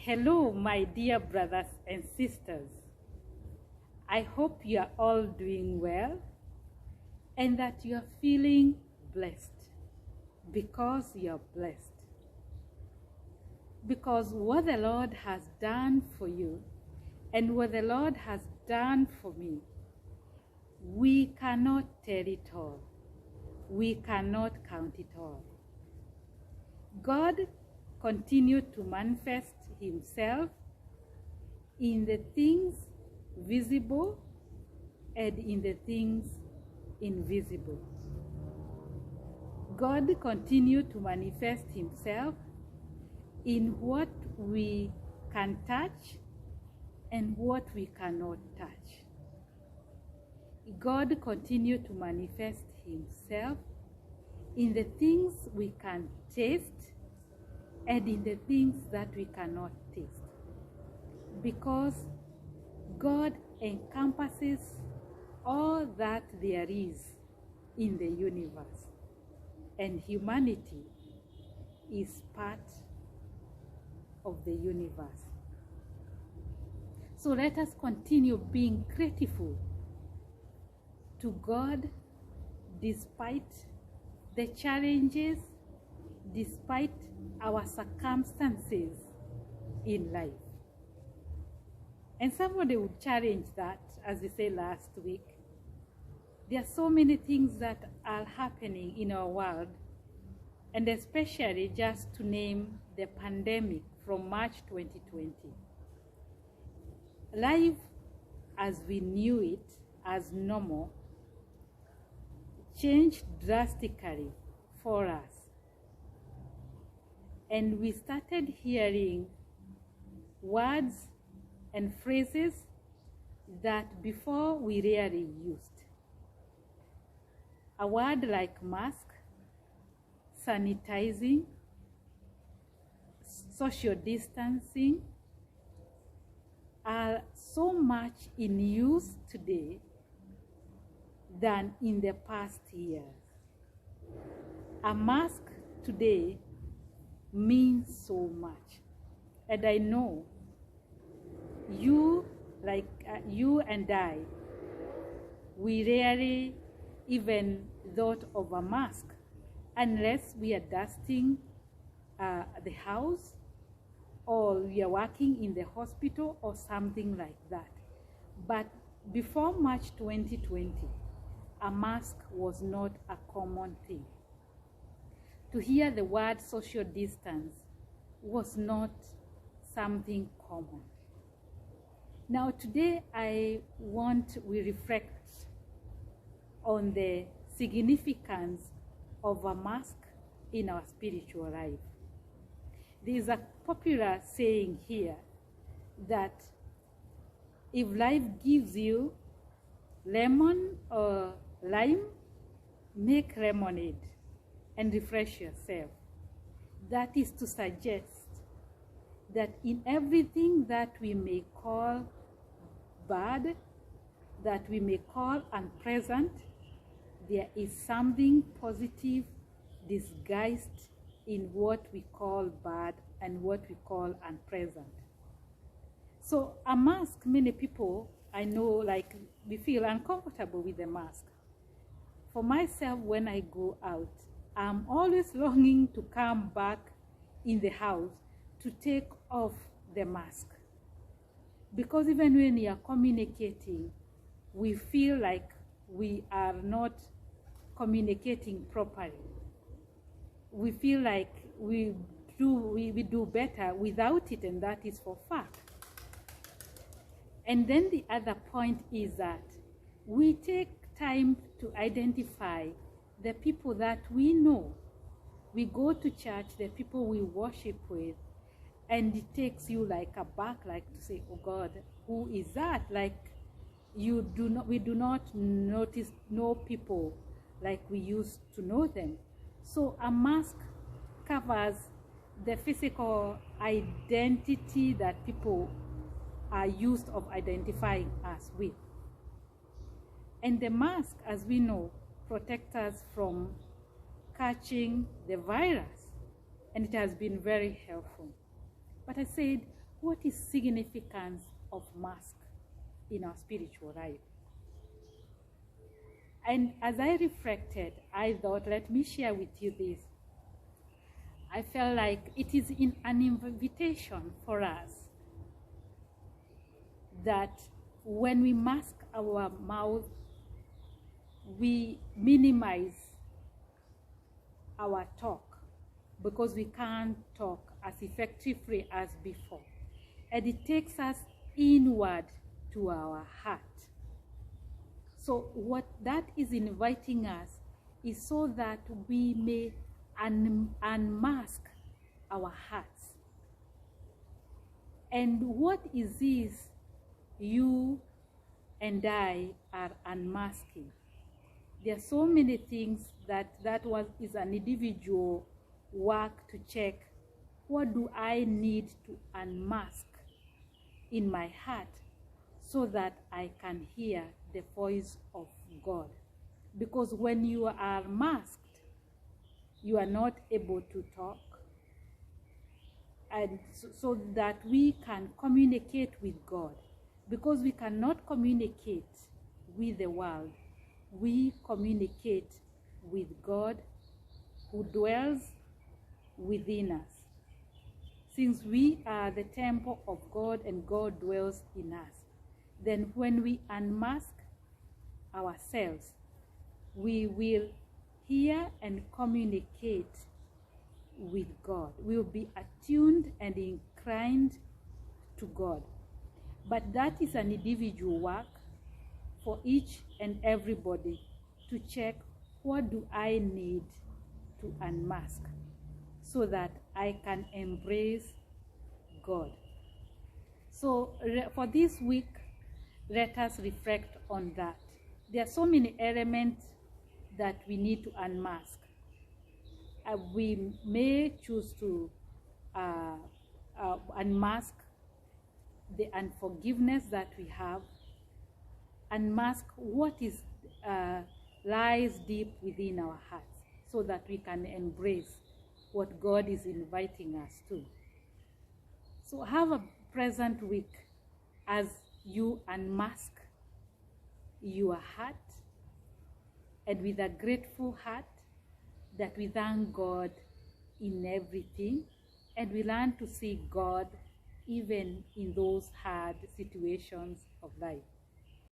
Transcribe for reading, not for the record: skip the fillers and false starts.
Hello, my dear brothers and sisters. I hope you are all doing well and that you are feeling blessed because you are blessed. Because what the Lord has done for you and what the Lord has done for me, we cannot tell it all. We cannot count it all. God continued to manifest himself in the things visible and in the things invisible. God continued to manifest himself in what we can touch and what we cannot touch. God continued to manifest himself in the things we can taste and in the things that we cannot taste. Because God encompasses all that there is in the universe, and humanity is part of the universe. So let us continue being grateful to God despite the challenges, despite our circumstances in life. And somebody would challenge that, as we said last week. There are so many things that are happening in our world, and especially just to name the pandemic from March 2020. Life as we knew it, as normal, changed drastically for us. And we started hearing words and phrases that before we rarely used. A word like mask, sanitizing, social distancing are so much in use today than in the past years. A mask today means so much. And I know you, like you and I, we rarely even thought of a mask unless we are dusting the house or we are working in the hospital or something like that. But before March 2020, a mask was not a common thing. To hear the word social distance was not something common. Now today we reflect on the significance of a mask in our spiritual life. There is a popular saying here that if life gives you lemon or lime, make lemonade and refresh yourself. That is to suggest that in everything that we may call bad, that we may call unpleasant, there is something positive disguised in what we call bad and what we call unpleasant. So a mask, many people I know, like, we feel uncomfortable with the mask. For myself, when I go out, I'm always longing to come back in the house to take off the mask. Because even when we are communicating, we feel like we are not communicating properly. We feel like we do better without it, and that is for fact. And then the other point is that we take time to identify the people that we know. We go to church, the people we worship with, and it takes you like a back, like to say, oh God, who is that? Like we do not know people like we used to know them. So a mask covers the physical identity that people are used of identifying us with. And the mask, as we know, protects us from catching the virus, and it has been very helpful. But I said, what is significance of mask in our spiritual life? And as I reflected, I thought, let me share with you this. I felt like it is an invitation for us that when we mask our mouth, we minimize our talk because we can't talk as effectively as before. And it takes us inward to our heart. So what that is inviting us is so that we may unmask our hearts. And what is this you and I are unmasking? There are so many things that is an individual work to check. What do I need to unmask in my heart so that I can hear the voice of God? Because when you are masked, you are not able to talk. And so that we can communicate with God. Because we cannot communicate with the world, we communicate with God who dwells within us. Since we are the temple of God and God dwells in us, then when we unmask ourselves, we will hear and communicate with God. We will be attuned and inclined to God. But that is an individual work for each and everybody to check, what do I need to unmask so that I can embrace God. So for this week, let us reflect on that. There are so many elements that we need to unmask. We may choose to unmask the unforgiveness that we have, unmask what is lies deep within our hearts, so that we can embrace what God is inviting us to. So have a pleasant week as you unmask your heart, and with a grateful heart that we thank God in everything, and we learn to see God even in those hard situations of life.